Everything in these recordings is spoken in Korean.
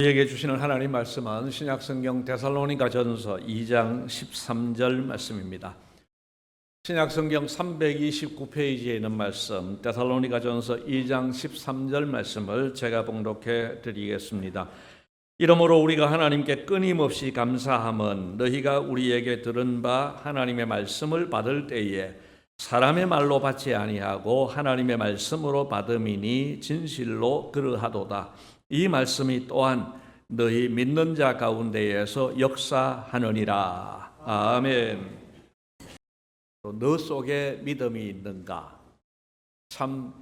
우리에게 주시는 하나님 말씀은 신약성경 데살로니가전서 2장 13절 말씀입니다. 신약성경 329페이지에 있는 말씀 데살로니가전서 2장 13절 말씀을 제가 봉독해 드리겠습니다. 이러므로 우리가 하나님께 끊임없이 감사함은 너희가 우리에게 들은 바 하나님의 말씀을 받을 때에 사람의 말로 받지 아니하고 하나님의 말씀으로 받음이니 진실로 그러하도다. 이 말씀이 또한 너희 믿는 자 가운데에서 역사하느니라. 아멘. 너 속에 믿음이 있는가? 참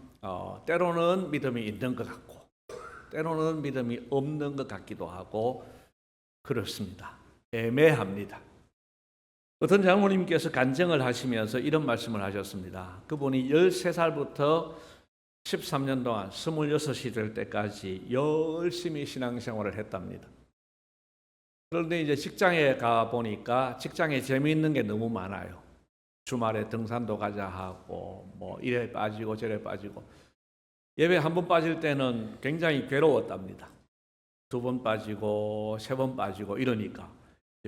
때로는 믿음이 있는 것 같고 때로는 믿음이 없는 것 같기도 하고 그렇습니다. 애매합니다. 어떤 장모님께서 간증을 하시면서 이런 말씀을 하셨습니다. 그분이 13살부터 13년 동안 26이 될 때까지 열심히 신앙생활을 했답니다. 그런데 이제 직장에 가 보니까 직장에 재미있는 게 너무 많아요. 주말에 등산도 가자 하고 뭐 이래 빠지고 저래 빠지고 예배 한 번 빠질 때는 굉장히 괴로웠답니다. 2번 빠지고 3번 빠지고 이러니까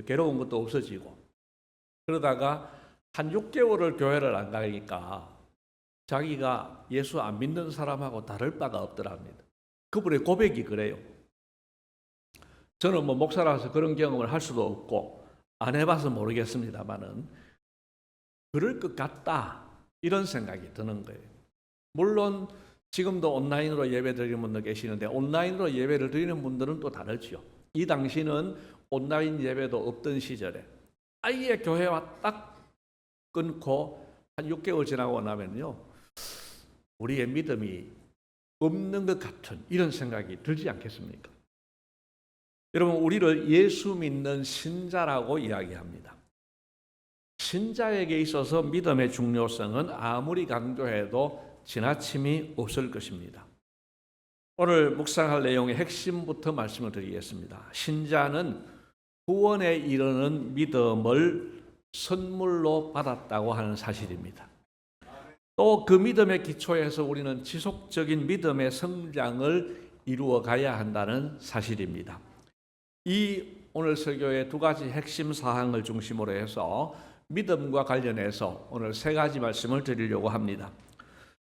괴로운 것도 없어지고 그러다가 한 6개월을 교회를 안 가니까 자기가 예수 안 믿는 사람하고 다를 바가 없더랍니다. 그분의 고백이 그래요. 저는 뭐 목사라서 그런 경험을 할 수도 없고 안 해봐서 모르겠습니다만은 그럴 것 같다 이런 생각이 드는 거예요. 물론 지금도 온라인으로 예배 드리는 분들 계시는데 온라인으로 예배를 드리는 분들은 또 다르죠. 이 당시는 온라인 예배도 없던 시절에 아예 교회와 딱 끊고 한 6개월 지나고 나면요 우리의 믿음이 없는 것 같은 이런 생각이 들지 않겠습니까? 여러분 우리를 예수 믿는 신자라고 이야기합니다. 신자에게 있어서 믿음의 중요성은 아무리 강조해도 지나침이 없을 것입니다. 오늘 묵상할 내용의 핵심부터 말씀을 드리겠습니다. 신자는 구원에 이르는 믿음을 선물로 받았다고 하는 사실입니다. 또 그 믿음의 기초에서 우리는 지속적인 믿음의 성장을 이루어 가야 한다는 사실입니다. 이 오늘 설교의 2가지 핵심 사항을 중심으로 해서 믿음과 관련해서 오늘 3가지 말씀을 드리려고 합니다.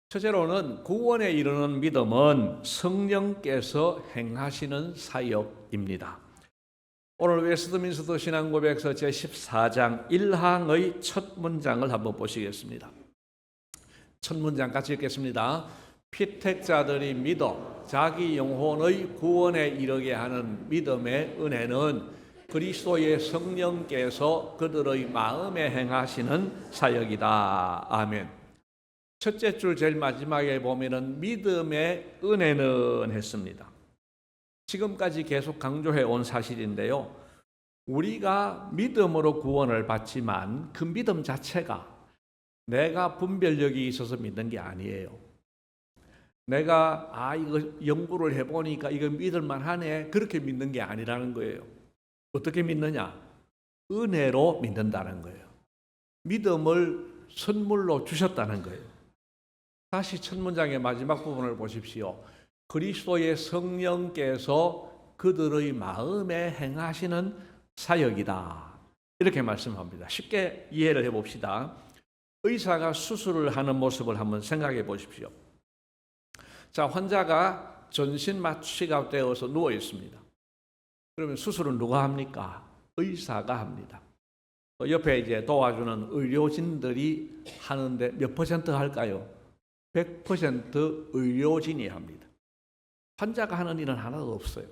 첫째로는 구원에 이르는 믿음은 성령께서 행하시는 사역입니다. 오늘 웨스트민스터 신앙고백서 제14장 1항의 첫 문장을 한번 보시겠습니다. 첫 문장 같이 읽겠습니다. 피택자들이 믿어 자기 영혼의 구원에 이르게 하는 믿음의 은혜는 그리스도의 성령께서 그들의 마음에 행하시는 사역이다. 아멘. 첫째 줄 제일 마지막에 보면은 믿음의 은혜는 했습니다. 지금까지 계속 강조해 온 사실인데요. 우리가 믿음으로 구원을 받지만 그 믿음 자체가 내가 분별력이 있어서 믿는 게 아니에요. 내가 이거 연구를 해보니까 이거 믿을만 하네 그렇게 믿는 게 아니라는 거예요. 어떻게 믿느냐? 은혜로 믿는다는 거예요. 믿음을 선물로 주셨다는 거예요. 다시 첫 문장의 마지막 부분을 보십시오. 그리스도의 성령께서 그들의 마음에 행하시는 사역이다. 이렇게 말씀합니다. 쉽게 이해를 해봅시다. 의사가 수술을 하는 모습을 한번 생각해 보십시오. 자, 환자가 전신 마취가 되어서 누워 있습니다. 그러면 수술은 누가 합니까? 의사가 합니다. 옆에 이제 도와주는 의료진들이 하는데 몇 퍼센트 할까요? 100% 의료진이 합니다. 환자가 하는 일은 하나도 없어요.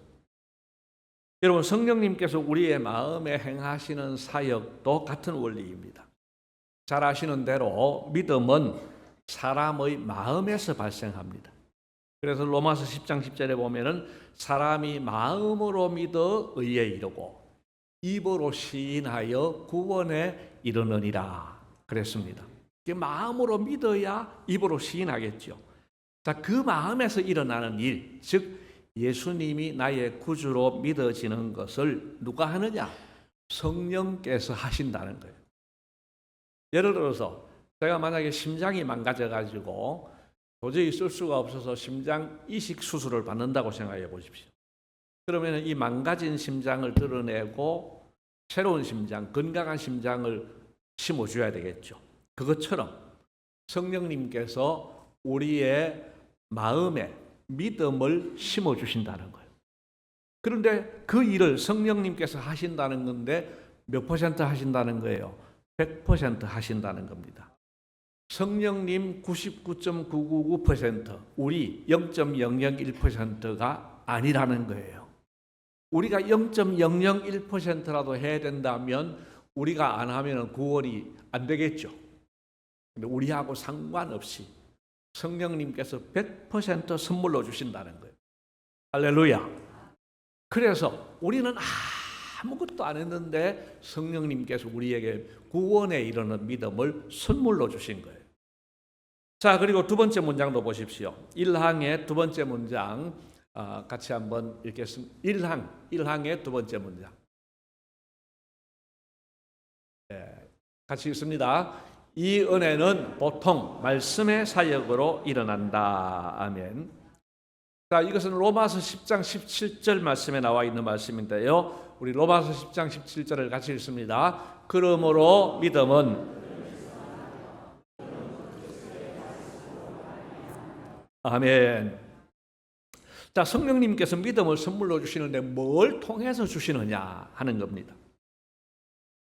여러분 성령님께서 우리의 마음에 행하시는 사역도 같은 원리입니다. 잘 아시는 대로 믿음은 사람의 마음에서 발생합니다. 그래서 로마서 10장 10절에 보면은 사람이 마음으로 믿어 의에 이르고 입으로 시인하여 구원에 이르느니라 그랬습니다. 마음으로 믿어야 입으로 시인하겠죠. 자, 그 마음에서 일어나는 일, 즉 예수님이 나의 구주로 믿어지는 것을 누가 하느냐? 성령께서 하신다는 거예요. 예를 들어서 제가 만약에 심장이 망가져가지고 도저히 쓸 수가 없어서 심장 이식 수술을 받는다고 생각해 보십시오. 그러면 이 망가진 심장을 드러내고 새로운 심장, 건강한 심장을 심어줘야 되겠죠. 그것처럼 성령님께서 우리의 마음에 믿음을 심어주신다는 거예요. 그런데 그 일을 성령님께서 하신다는 건데 몇 퍼센트 하신다는 거예요? 100% 하신다는 겁니다. 성령님 99.999%, 우리 0.001%가 아니라는 거예요. 우리가 0.001%라도 해야 된다면 우리가 안 하면 구원이 안 되겠죠. 근데 우리하고 상관없이 성령님께서 100% 선물로 주신다는 거예요. 할렐루야. 그래서 우리는 아무것도 안 했는데 성령님께서 우리에게 구원에 이르는 믿음을 선물로 주신 거예요. 자, 그리고 두 번째 문장도 보십시오. 1항의 두 번째 문장 같이 한번 읽겠습니다. 1항의 두 번째 문장. 네, 같이 읽습니다. 이 은혜는 보통 말씀의 사역으로 일어난다. 아멘. 자, 이것은 로마서 10장 17절 말씀에 나와 있는 말씀인데요. 우리 로마서 10장 17절을 같이 읽습니다. 그러므로 믿음은 아멘. 자, 성령님께서 믿음을 선물로 주시는데 뭘 통해서 주시느냐 하는 겁니다.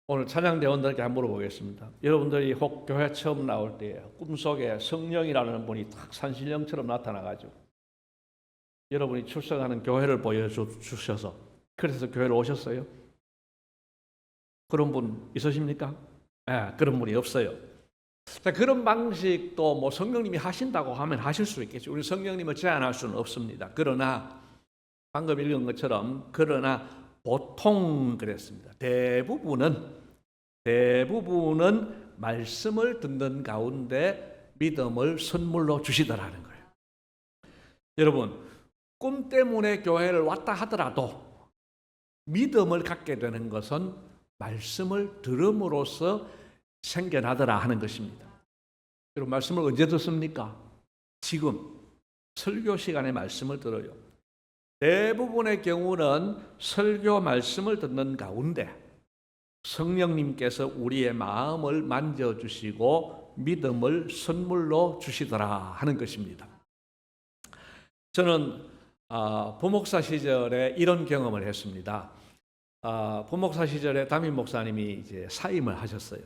오늘 찬양대원들께 한번 물어보겠습니다. 여러분들이 혹 교회 처음 나올 때 꿈속에 성령이라는 분이 딱 산신령처럼 나타나가지고 여러분이 출석하는 교회를 보여주셔서 그래서 교회를 오셨어요? 그런 분 있으십니까? 네, 그런 분이 없어요. 자, 그런 방식도 뭐 성령님이 하신다고 하면 하실 수 있겠죠. 우리 성령님을 제한할 수는 없습니다. 그러나 방금 읽은 것처럼 그러나 보통 그랬습니다. 대부분은 말씀을 듣는 가운데 믿음을 선물로 주시더라는 거예요. 여러분, 꿈 때문에 교회를 왔다 하더라도 믿음을 갖게 되는 것은 말씀을 들음으로써 생겨나더라 하는 것입니다. 여러분, 말씀을 언제 듣습니까? 지금 설교 시간에 말씀을 들어요. 대부분의 경우는 설교 말씀을 듣는 가운데 성령님께서 우리의 마음을 만져주시고 믿음을 선물로 주시더라 하는 것입니다. 저는 부목사 시절에 이런 경험을 했습니다. 부목사 시절에 담임 목사님이 이제 사임을 하셨어요.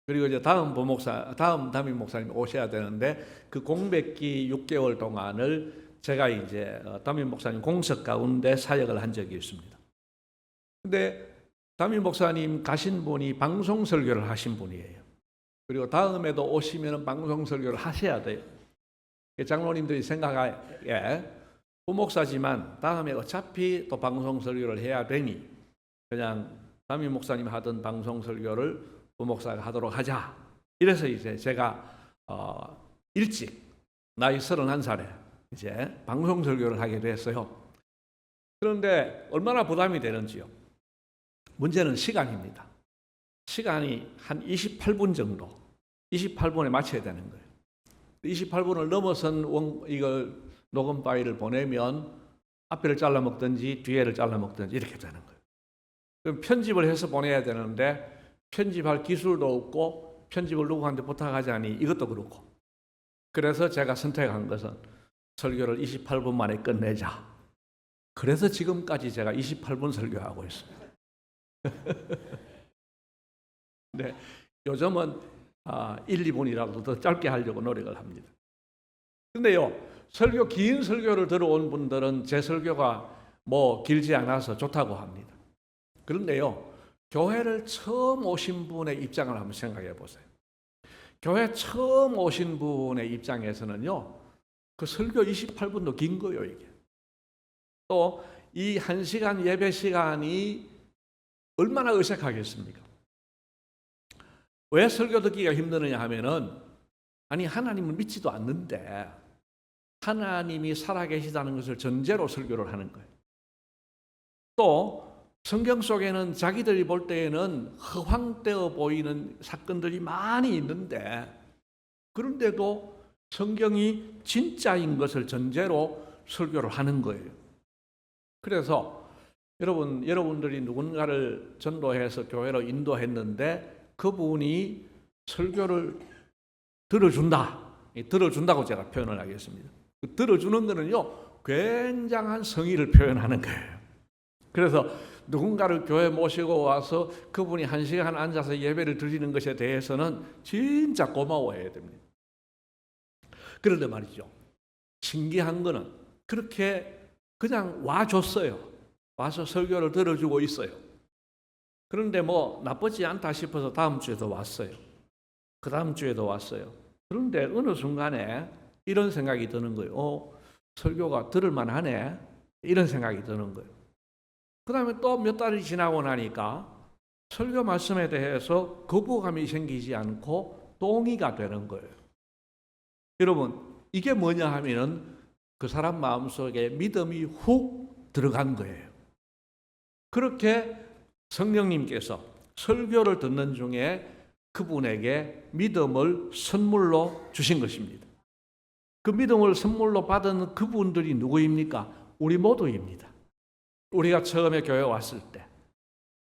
그리고 이제 다음 담임 목사님이 오셔야 되는데 그 공백기 6개월 동안을 제가 이제 담임 목사님 공석 가운데 사역을 한 적이 있습니다. 근데 담임 목사님 가신 분이 방송 설교를 하신 분이에요. 그리고 다음에도 오시면 방송 설교를 하셔야 돼요. 장로님들이 생각하기에 부목사지만 다음에 어차피 또 방송 설교를 해야 되니 그냥 담임 목사님 하던 방송 설교를 부목사가 하도록 하자. 이래서 이제 제가 일찍 나이 31살에 이제 방송 설교를 하게 됐어요. 그런데 얼마나 부담이 되는지요. 문제는 시간입니다. 시간이 한 28분 정도, 28분에 맞춰야 되는 거예요. 28분을 넘어선 이걸 녹음 파일을 보내면 앞에를 잘라 먹든지 뒤에를 잘라 먹든지 이렇게 되는 거예요. 그럼 편집을 해서 보내야 되는데 편집할 기술도 없고 편집을 누구한테 부탁하자니 이것도 그렇고. 그래서 제가 선택한 것은 설교를 28분 만에 끝내자. 그래서 지금까지 제가 28분 설교하고 있습니다. 네, 요즘은 1, 2분이라도 더 짧게 하려고 노력을 합니다. 근데요, 긴 설교를 들어온 분들은 제 설교가 뭐 길지 않아서 좋다고 합니다. 그런데요, 교회를 처음 오신 분의 입장을 한번 생각해 보세요. 교회 처음 오신 분의 입장에서는요, 그 설교 28분도 긴 거예요, 이게. 또 이 1시간 예배 시간이 얼마나 어색하겠습니까? 왜 설교 듣기가 힘드느냐 하면은, 아니, 하나님을 믿지도 않는데 하나님이 살아계시다는 것을 전제로 설교를 하는 거예요. 또 성경 속에는 자기들이 볼 때에는 허황되어 보이는 사건들이 많이 있는데 그런데도 성경이 진짜인 것을 전제로 설교를 하는 거예요. 그래서 여러분들이 누군가를 전도해서 교회로 인도했는데 그분이 설교를 들어준다고 제가 표현을 하겠습니다. 들어주는 거는요, 굉장한 성의를 표현하는 거예요. 그래서 누군가를 교회 모시고 와서 그분이 1시간 앉아서 예배를 드리는 것에 대해서는 진짜 고마워해야 됩니다. 그런데 말이죠, 신기한 거는 그렇게 그냥 와줬어요. 와서 설교를 들어주고 있어요. 그런데 뭐 나쁘지 않다 싶어서 다음 주에도 왔어요. 그 다음 주에도 왔어요. 그런데 어느 순간에 이런 생각이 드는 거예요. 설교가 들을만하네. 이런 생각이 드는 거예요. 그 다음에 또 몇 달이 지나고 나니까 설교 말씀에 대해서 거부감이 생기지 않고 동의가 되는 거예요. 여러분, 이게 뭐냐 하면은 그 사람 마음속에 믿음이 훅 들어간 거예요. 그렇게 성령님께서 설교를 듣는 중에 그분에게 믿음을 선물로 주신 것입니다. 그 믿음을 선물로 받은 그분들이 누구입니까? 우리 모두입니다. 우리가 처음에 교회 왔을 때,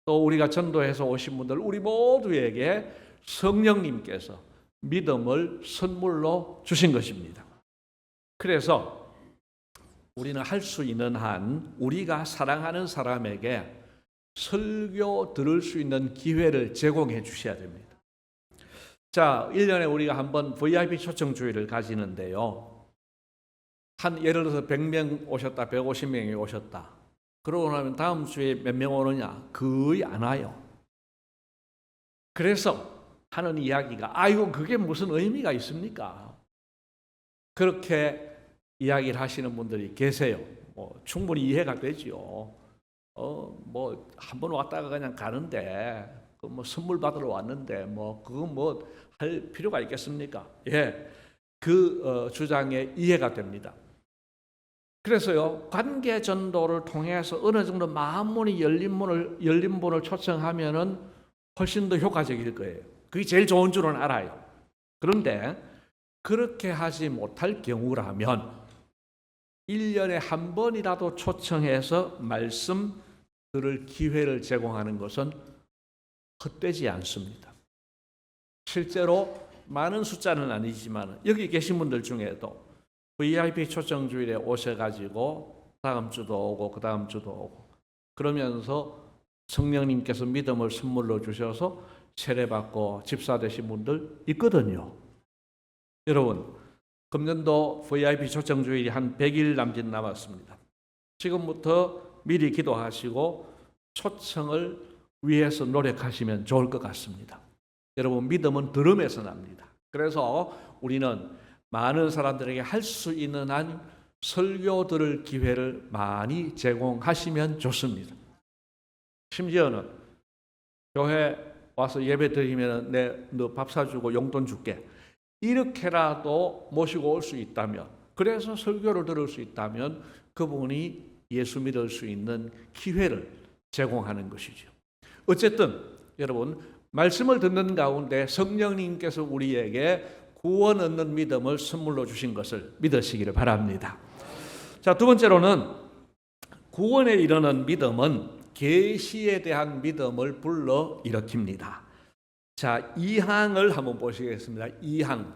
또 우리가 전도해서 오신 분들, 우리 모두에게 성령님께서 믿음을 선물로 주신 것입니다. 그래서 우리는 할 수 있는 한 우리가 사랑하는 사람에게 설교 들을 수 있는 기회를 제공해 주셔야 됩니다. 자, 1년에 우리가 한번 VIP 초청 주일을 가지는데요. 예를 들어서 100명 오셨다, 150명이 오셨다. 그러고 나면 다음 주에 몇 명 오느냐? 거의 안 와요. 그래서 하는 이야기가, 아이고, 그게 무슨 의미가 있습니까? 그렇게 이야기를 하시는 분들이 계세요. 충분히 이해가 되죠. 한 번 왔다가 그냥 가는데, 선물 받으러 왔는데, 그거 할 필요가 있겠습니까? 예. 그 주장에 이해가 됩니다. 그래서요, 관계 전도를 통해서 어느 정도 마음문이 열린 분을 초청하면은 훨씬 더 효과적일 거예요. 그게 제일 좋은 줄은 알아요. 그런데 그렇게 하지 못할 경우라면 1년에 한 번이라도 초청해서 말씀 들을 기회를 제공하는 것은 헛되지 않습니다. 실제로 많은 숫자는 아니지만 여기 계신 분들 중에도 VIP 초청 주일에 오셔가지고 다음 주도 오고 그 다음 주도 오고 그러면서 성령님께서 믿음을 선물로 주셔서 세례받고 집사 되신 분들 있거든요. 여러분, 금년도 VIP 초청 주일이 한 100일 남짓 남았습니다. 지금부터 미리 기도하시고 초청을 위해서 노력하시면 좋을 것 같습니다. 여러분, 믿음은 들음에서 납니다. 그래서 우리는 많은 사람들에게 할 수 있는 한 설교 들을 기회를 많이 제공하시면 좋습니다. 심지어는 교회 와서 예배 드리면 너 밥 사주고 용돈 줄게. 이렇게라도 모시고 올 수 있다면, 그래서 설교를 들을 수 있다면 그분이 예수 믿을 수 있는 기회를 제공하는 것이죠. 어쨌든 여러분, 말씀을 듣는 가운데 성령님께서 우리에게 구원 얻는 믿음을 선물로 주신 것을 믿으시기를 바랍니다. 자, 두 번째로는 구원에 이르는 믿음은 계시에 대한 믿음을 불러 일으킵니다. 자, 2항을 한번 보시겠습니다. 2항.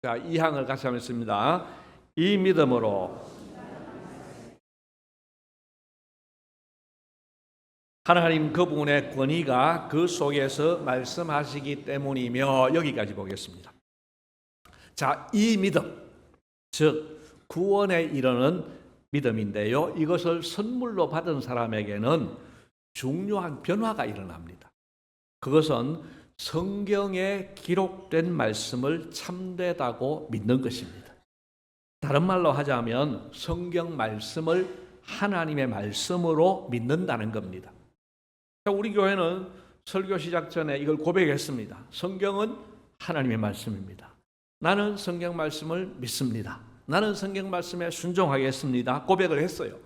자, 2항을 같이 한번 읽습니다. 이 믿음으로 하나님 그분의 권위가 그 속에서 말씀하시기 때문이며, 여기까지 보겠습니다. 자, 이 믿음, 즉 구원에 이르는 믿음인데요. 이것을 선물로 받은 사람에게는 중요한 변화가 일어납니다. 그것은 성경에 기록된 말씀을 참되다고 믿는 것입니다. 다른 말로 하자면 성경 말씀을 하나님의 말씀으로 믿는다는 겁니다. 우리 교회는 설교 시작 전에 이걸 고백했습니다. 성경은 하나님의 말씀입니다. 나는 성경 말씀을 믿습니다. 나는 성경 말씀에 순종하겠습니다. 고백을 했어요.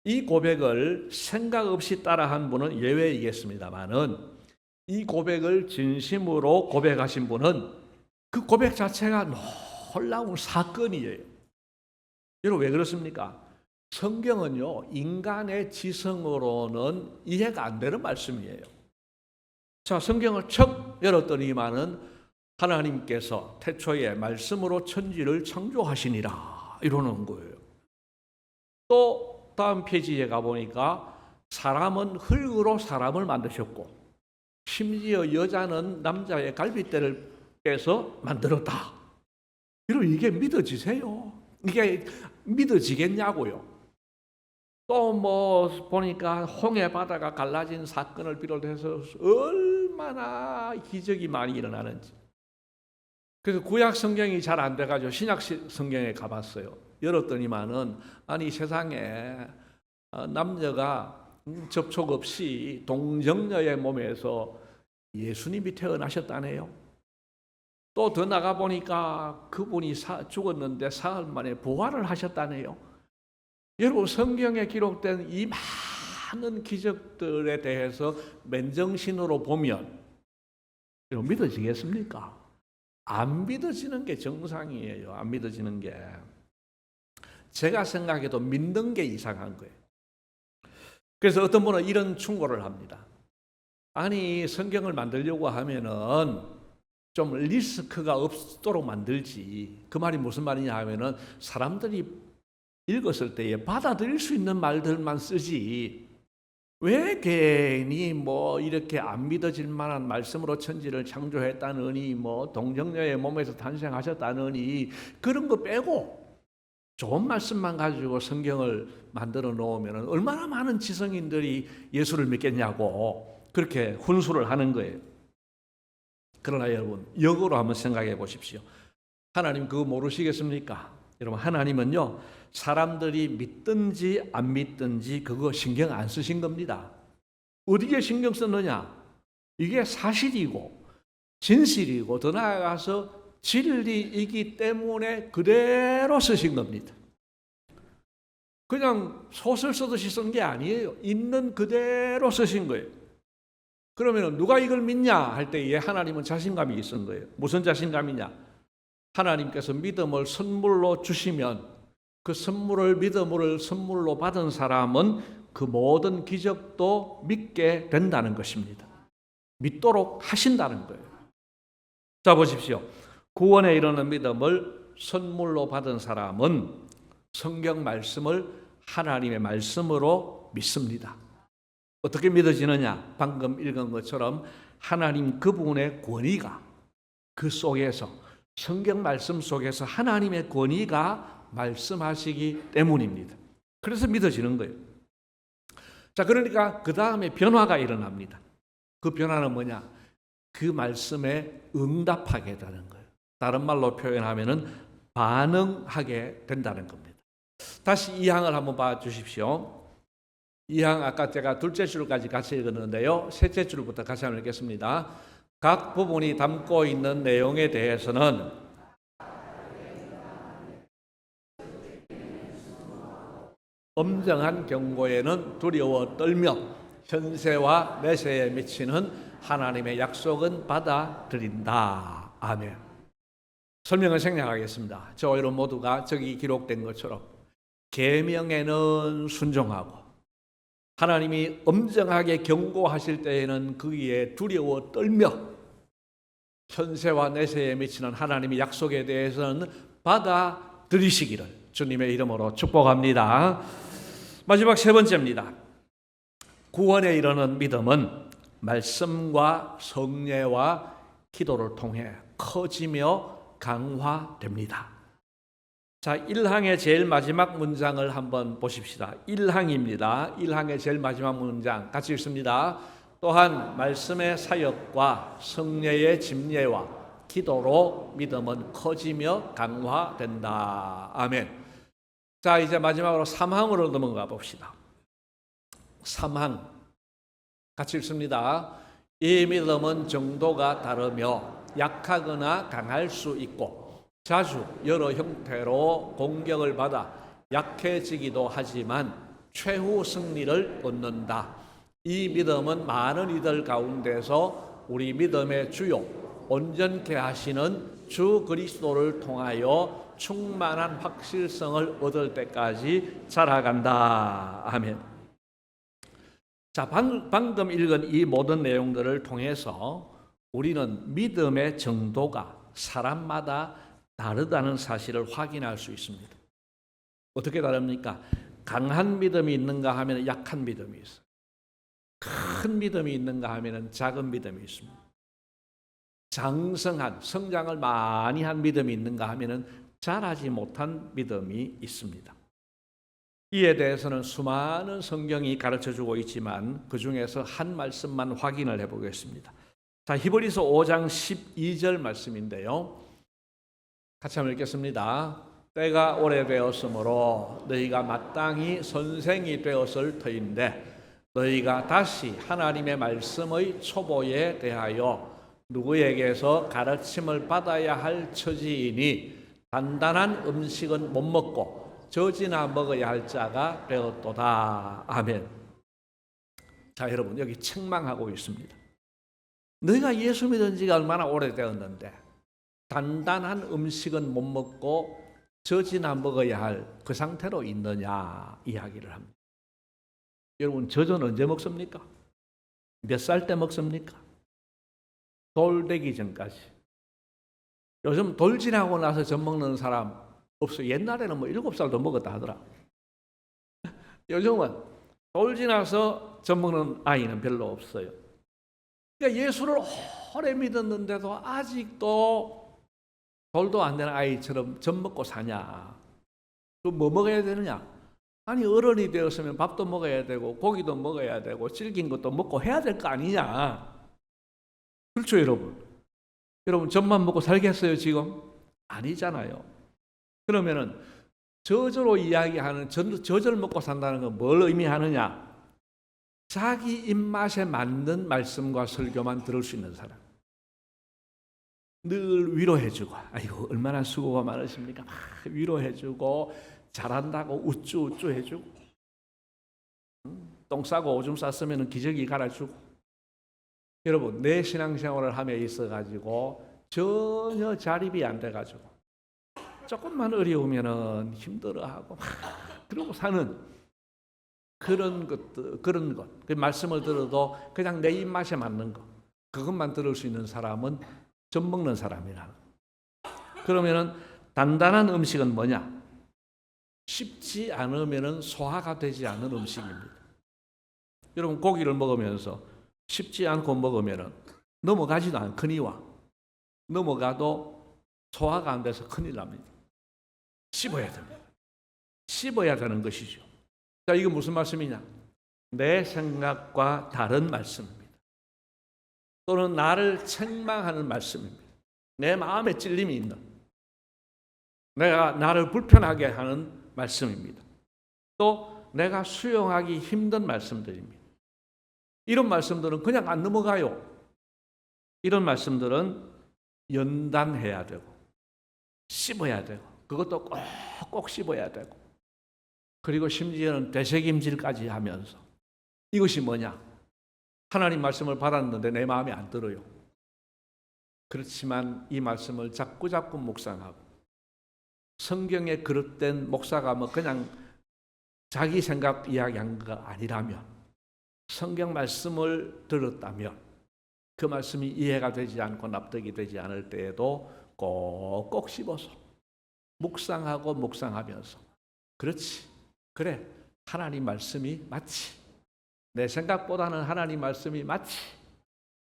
이 고백을 생각 없이 따라한 분은 예외이겠습니다만은 이 고백을 진심으로 고백하신 분은 그 고백 자체가 놀라운 사건이에요. 여러분, 왜 그렇습니까? 성경은요, 인간의 지성으로는 이해가 안 되는 말씀이에요. 자, 성경을 척 열었더니만은 하나님께서 태초에 말씀으로 천지를 창조하시니라 이러는 거예요. 또 다음 페이지에 가보니까 사람은 흙으로 사람을 만드셨고 심지어 여자는 남자의 갈빗대를 빼서 만들었다. 여러분, 이게 믿어지세요? 이게 믿어지겠냐고요? 또 뭐 보니까 홍해 바다가 갈라진 사건을 비롯해서 얼마나 기적이 많이 일어나는지. 그래서 구약 성경이 잘 안 돼가지고 신약 성경에 가봤어요. 열었더니만은 아니 세상에 남녀가 접촉 없이 동정녀의 몸에서 예수님이 태어나셨다네요. 또 더 나가 보니까 그분이 죽었는데 사흘 만에 부활을 하셨다네요. 여러분, 성경에 기록된 이 많은 기적들에 대해서 맨정신으로 보면 여러분 믿어지겠습니까? 안 믿어지는 게 정상이에요. 안 믿어지는 게. 제가 생각해도 믿는 게 이상한 거예요. 그래서 어떤 분은 이런 충고를 합니다. 아니, 성경을 만들려고 하면은 좀 리스크가 없도록 만들지. 그 말이 무슨 말이냐 하면은 사람들이 읽었을 때에 받아들일 수 있는 말들만 쓰지. 왜 괜히 뭐 이렇게 안 믿어질 만한 말씀으로 천지를 창조했다느니 뭐 동정녀의 몸에서 탄생하셨다느니 그런 거 빼고 좋은 말씀만 가지고 성경을 만들어 놓으면 얼마나 많은 지성인들이 예수를 믿겠냐고 그렇게 훈수를 하는 거예요. 그러나 여러분, 역으로 한번 생각해 보십시오. 하나님 그거 모르시겠습니까? 여러분, 하나님은요, 사람들이 믿든지 안 믿든지 그거 신경 안 쓰신 겁니다. 어디에 신경 썼느냐? 이게 사실이고 진실이고 더 나아가서 진리이기 때문에 그대로 쓰신 겁니다. 그냥 소설 쓰듯이 쓴 게 아니에요. 있는 그대로 쓰신 거예요. 그러면 누가 이걸 믿냐 할 때에 하나님은 자신감이 있은 거예요. 무슨 자신감이냐? 하나님께서 믿음을 선물로 주시면 그 선물을 믿음을 선물로 받은 사람은 그 모든 기적도 믿게 된다는 것입니다. 믿도록 하신다는 거예요. 자, 보십시오. 구원에 이르는 믿음을 선물로 받은 사람은 성경 말씀을 하나님의 말씀으로 믿습니다. 어떻게 믿어지느냐? 방금 읽은 것처럼 하나님 그분의 권위가 그 속에서 성경 말씀 속에서 하나님의 권위가 말씀하시기 때문입니다. 그래서 믿어지는 거예요. 자, 그러니까 그 다음에 변화가 일어납니다. 그 변화는 뭐냐? 그 말씀에 응답하게 되는 거예요. 다른 말로 표현하면은 반응하게 된다는 겁니다. 다시 2항을 한번 봐 주십시오. 2항 아까 제가 둘째 줄까지 같이 읽었는데요. 셋째 줄부터 같이 한번 읽겠습니다. 각 부분이 담고 있는 내용에 대해서는 엄정한 경고에는 두려워 떨며 현세와 내세에 미치는 하나님의 약속은 받아들인다. 아멘. 설명을 생략하겠습니다. 저와 여러분 모두가 저기 기록된 것처럼 계명에는 순종하고 하나님이 엄정하게 경고하실 때에는 거기에 두려워 떨며 현세와 내세에 미치는 하나님의 약속에 대해서는 받아들이시기를 주님의 이름으로 축복합니다. 마지막 세 번째입니다. 구원에 이르는 믿음은 말씀과 성례와 기도를 통해 커지며 강화됩니다. 자, 1항의 제일 마지막 문장을 한번 보십시다. 1항입니다. 1항의 제일 마지막 문장 같이 읽습니다. 또한 말씀의 사역과 성례의 집례와 기도로 믿음은 커지며 강화된다. 아멘. 자, 이제 마지막으로 3항으로 넘어가 봅시다. 3항 같이 읽습니다. 이 믿음은 정도가 다르며 약하거나 강할 수 있고 자주 여러 형태로 공격을 받아 약해지기도 하지만 최후 승리를 얻는다. 이 믿음은 많은 이들 가운데서 우리 믿음의 주요 온전케 하시는 주 그리스도를 통하여 충만한 확실성을 얻을 때까지 자라간다. 아멘. 자, 방금 읽은 이 모든 내용들을 통해서 우리는 믿음의 정도가 사람마다 다르다는 사실을 확인할 수 있습니다. 어떻게 다릅니까? 강한 믿음이 있는가 하면 약한 믿음이 있어요. 큰 믿음이 있는가 하면 작은 믿음이 있습니다. 장성한, 성장을 많이 한 믿음이 있는가 하면 자라지 못한 믿음이 있습니다. 이에 대해서는 수많은 성경이 가르쳐주고 있지만 그 중에서 한 말씀만 확인을 해보겠습니다. 자, 히브리서 5장 12절 말씀인데요. 같이 한번 읽겠습니다. 때가 오래되었으므로 너희가 마땅히 선생이 되었을 터인데 너희가 다시 하나님의 말씀의 초보에 대하여 누구에게서 가르침을 받아야 할 처지이니 단단한 음식은 못 먹고 젖이나 먹어야 할 자가 되었도다. 아멘. 자, 여러분 여기 책망하고 있습니다. 너희가 예수 믿은 지가 얼마나 오래되었는데 단단한 음식은 못 먹고 젖이나 먹어야 할 그 상태로 있느냐 이야기를 합니다. 여러분 젖은 언제 먹습니까? 몇 살 때 먹습니까? 돌 되기 전까지. 요즘 돌 지나고 나서 젖 먹는 사람 없어요. 옛날에는 뭐 7살도 먹었다 하더라. 요즘은 돌 지나서 젖 먹는 아이는 별로 없어요. 그러니까 예수를 오래 믿었는데도 아직도 돌도 안 되는 아이처럼 젖 먹고 사냐? 그럼 뭐 먹어야 되느냐? 아니 어른이 되었으면 밥도 먹어야 되고 고기도 먹어야 되고 질긴 것도 먹고 해야 될 거 아니냐? 그렇죠, 여러분? 여러분 젖만 먹고 살겠어요, 지금? 아니잖아요. 그러면은 저절로 이야기하는 저절 먹고 산다는 건 뭘 의미하느냐? 자기 입맛에 맞는 말씀과 설교만 들을 수 있는 사람. 늘 위로해주고, 아이고 얼마나 수고가 많으십니까? 막 위로해주고 잘한다고 우쭈우쭈 해주고, 똥 싸고 오줌 쌌으면 기저귀 갈아주고. 여러분 내 신앙생활을 함에 있어가지고 전혀 자립이 안 돼가지고 조금만 어려우면은 힘들어하고 그러고 사는 그런 것, 그 말씀을 들어도 그냥 내 입맛에 맞는 것, 그것만 들을 수 있는 사람은 젖 먹는 사람이라. 그러면은 단단한 음식은 뭐냐? 쉽지 않으면은 소화가 되지 않는 음식입니다. 여러분 고기를 먹으면서 쉽지 않고 먹으면은 넘어가지도 않거니와 넘어가도 소화가 안 돼서 큰일 납니다. 씹어야 됩니다. 씹어야 되는 것이죠. 자, 이거 무슨 말씀이냐? 내 생각과 다른 말씀입니다. 또는 나를 책망하는 말씀입니다. 내 마음에 찔림이 있는, 내가 나를 불편하게 하는 말씀입니다. 또 내가 수용하기 힘든 말씀들입니다. 이런 말씀들은 그냥 안 넘어가요. 이런 말씀들은 연단해야 되고 씹어야 되고 그것도 꼭 씹어야 되고 그리고 심지어는 되새김질까지 하면서 이것이 뭐냐? 하나님 말씀을 받았는데 내 마음에 안 들어요. 그렇지만 이 말씀을 자꾸 묵상하고 성경에 그릇된 목사가 뭐 그냥 자기 생각 이야기한 거 아니라면 성경 말씀을 들었다면 그 말씀이 이해가 되지 않고 납득이 되지 않을 때에도 꼭꼭 씹어서 묵상하면서 그렇지, 그래, 하나님 말씀이 맞지, 내 생각보다는 하나님 말씀이 맞지,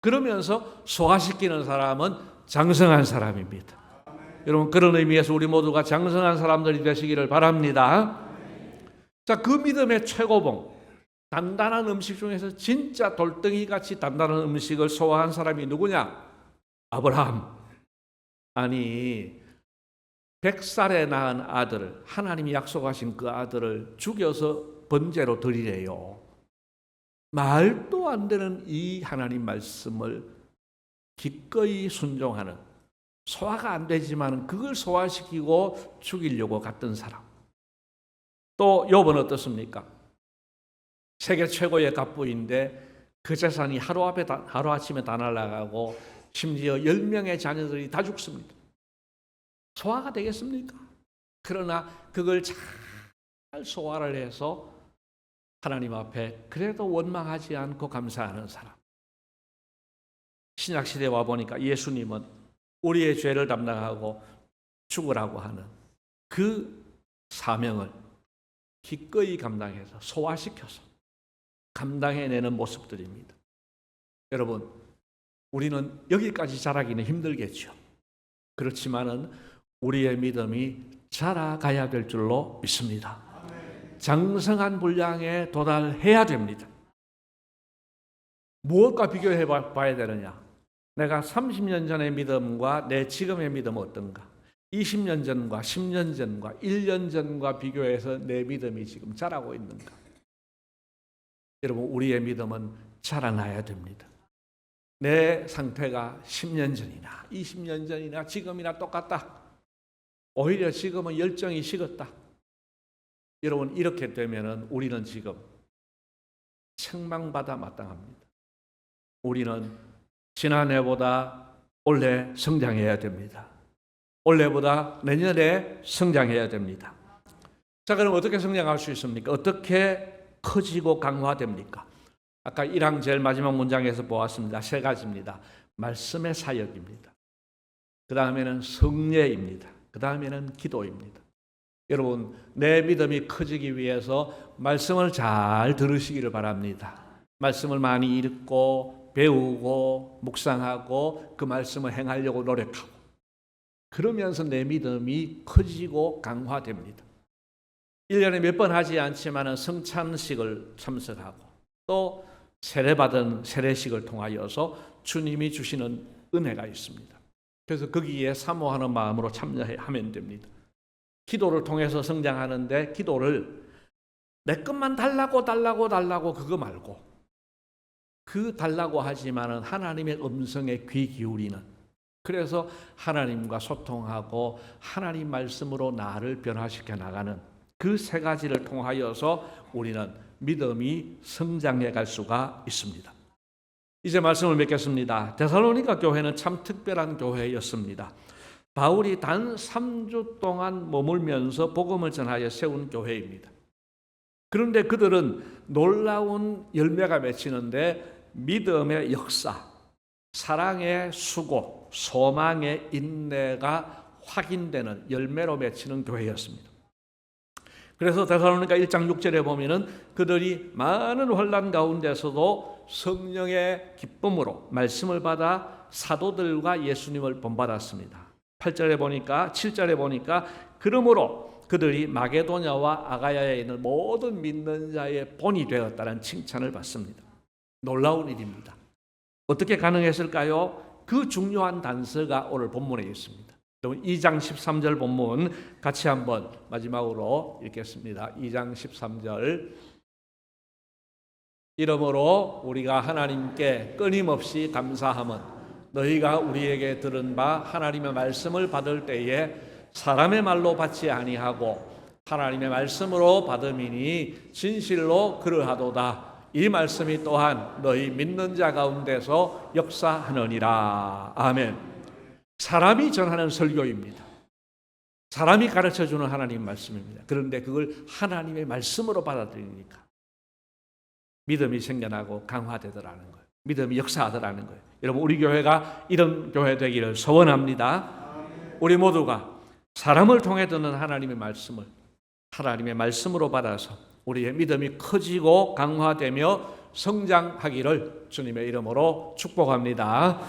그러면서 소화시키는 사람은 장성한 사람입니다. 여러분 그런 의미에서 우리 모두가 장성한 사람들이 되시기를 바랍니다. 자, 그 믿음의 최고봉, 단단한 음식 중에서 진짜 돌덩이같이 단단한 음식을 소화한 사람이 누구냐? 아브라함. 아니 100살에 낳은 아들을, 하나님이 약속하신 그 아들을 죽여서 번제로 드리래요. 말도 안 되는 이 하나님 말씀을 기꺼이 순종하는, 소화가 안 되지만 그걸 소화시키고 죽이려고 갔던 사람. 또 욥은 어떻습니까? 세계 최고의 갑부인데 그 재산이 하루아침에 다 날아가고 심지어 10명의 자녀들이 다 죽습니다. 소화가 되겠습니까? 그러나 그걸 잘 소화를 해서 하나님 앞에 그래도 원망하지 않고 감사하는 사람. 신약시대에 와보니까 예수님은 우리의 죄를 담당하고 죽으라고 하는 그 사명을 기꺼이 감당해서 소화시켜서 감당해내는 모습들입니다. 여러분, 우리는 여기까지 자라기는 힘들겠죠. 그렇지만은 우리의 믿음이 자라가야 될 줄로 믿습니다. 장성한 분량에 도달해야 됩니다. 무엇과 비교해 봐야 되느냐? 내가 30년 전의 믿음과 내 지금의 믿음은 어떤가? 20년 전과 10년 전과 1년 전과 비교해서 내 믿음이 지금 자라고 있는가? 여러분, 우리의 믿음은 자라나야 됩니다. 내 상태가 10년 전이나 20년 전이나 지금이나 똑같다. 오히려 지금은 열정이 식었다. 여러분, 이렇게 되면은 우리는 지금 책망받아 마땅합니다. 우리는 지난해보다 올해 성장해야 됩니다. 올해보다 내년에 성장해야 됩니다. 자, 그럼 어떻게 성장할 수 있습니까? 어떻게 커지고 강화됩니까? 아까 1항 제일 마지막 문장에서 보았습니다. 세 가지입니다. 말씀의 사역입니다. 그 다음에는 성례입니다. 그 다음에는 기도입니다. 여러분, 내 믿음이 커지기 위해서 말씀을 잘 들으시기를 바랍니다. 말씀을 많이 읽고 배우고 묵상하고 그 말씀을 행하려고 노력하고, 그러면서 내 믿음이 커지고 강화됩니다. 1년에 몇 번 하지 않지만 성찬식을 참석하고 또 세례받은 세례식을 통하여서 주님이 주시는 은혜가 있습니다. 그래서 거기에 사모하는 마음으로 참여하면 됩니다. 기도를 통해서 성장하는데, 기도를 내 것만 달라고 그거 말고, 그 달라고 하지만은 하나님의 음성에 귀 기울이는, 그래서 하나님과 소통하고 하나님 말씀으로 나를 변화시켜 나가는 그 세 가지를 통하여서 우리는 믿음이 성장해 갈 수가 있습니다. 이제 말씀을 맺겠습니다. 데살로니가 교회는 참 특별한 교회였습니다. 바울이 단 3주 동안 머물면서 복음을 전하여 세운 교회입니다. 그런데 그들은 놀라운 열매가 맺히는데 믿음의 역사, 사랑의 수고, 소망의 인내가 확인되는 열매로 맺히는 교회였습니다. 그래서 데살로니가 1장 6절에 보면은 그들이 많은 환난 가운데서도 성령의 기쁨으로 말씀을 받아 사도들과 예수님을 본받았습니다. 8절에 보니까, 7절에 보니까 그러므로 그들이 마게도냐와 아가야에 있는 모든 믿는 자의 본이 되었다는 칭찬을 받습니다. 놀라운 일입니다. 어떻게 가능했을까요? 그 중요한 단서가 오늘 본문에 있습니다. 2장 13절 본문 같이 한번 마지막으로 읽겠습니다. 2장 13절. 이러므로 우리가 하나님께 끊임없이 감사함은 너희가 우리에게 들은 바 하나님의 말씀을 받을 때에 사람의 말로 받지 아니하고 하나님의 말씀으로 받음이니 진실로 그러하도다. 이 말씀이 또한 너희 믿는 자 가운데서 역사하느니라. 아멘. 사람이 전하는 설교입니다. 사람이 가르쳐주는 하나님 말씀입니다. 그런데 그걸 하나님의 말씀으로 받아들이니까 믿음이 생겨나고 강화되더라는 거예요. 믿음이 역사하더라는 거예요. 여러분, 우리 교회가 이런 교회 되기를 소원합니다. 우리 모두가 사람을 통해 듣는 하나님의 말씀을 하나님의 말씀으로 받아서 우리의 믿음이 커지고 강화되며 성장하기를 주님의 이름으로 축복합니다.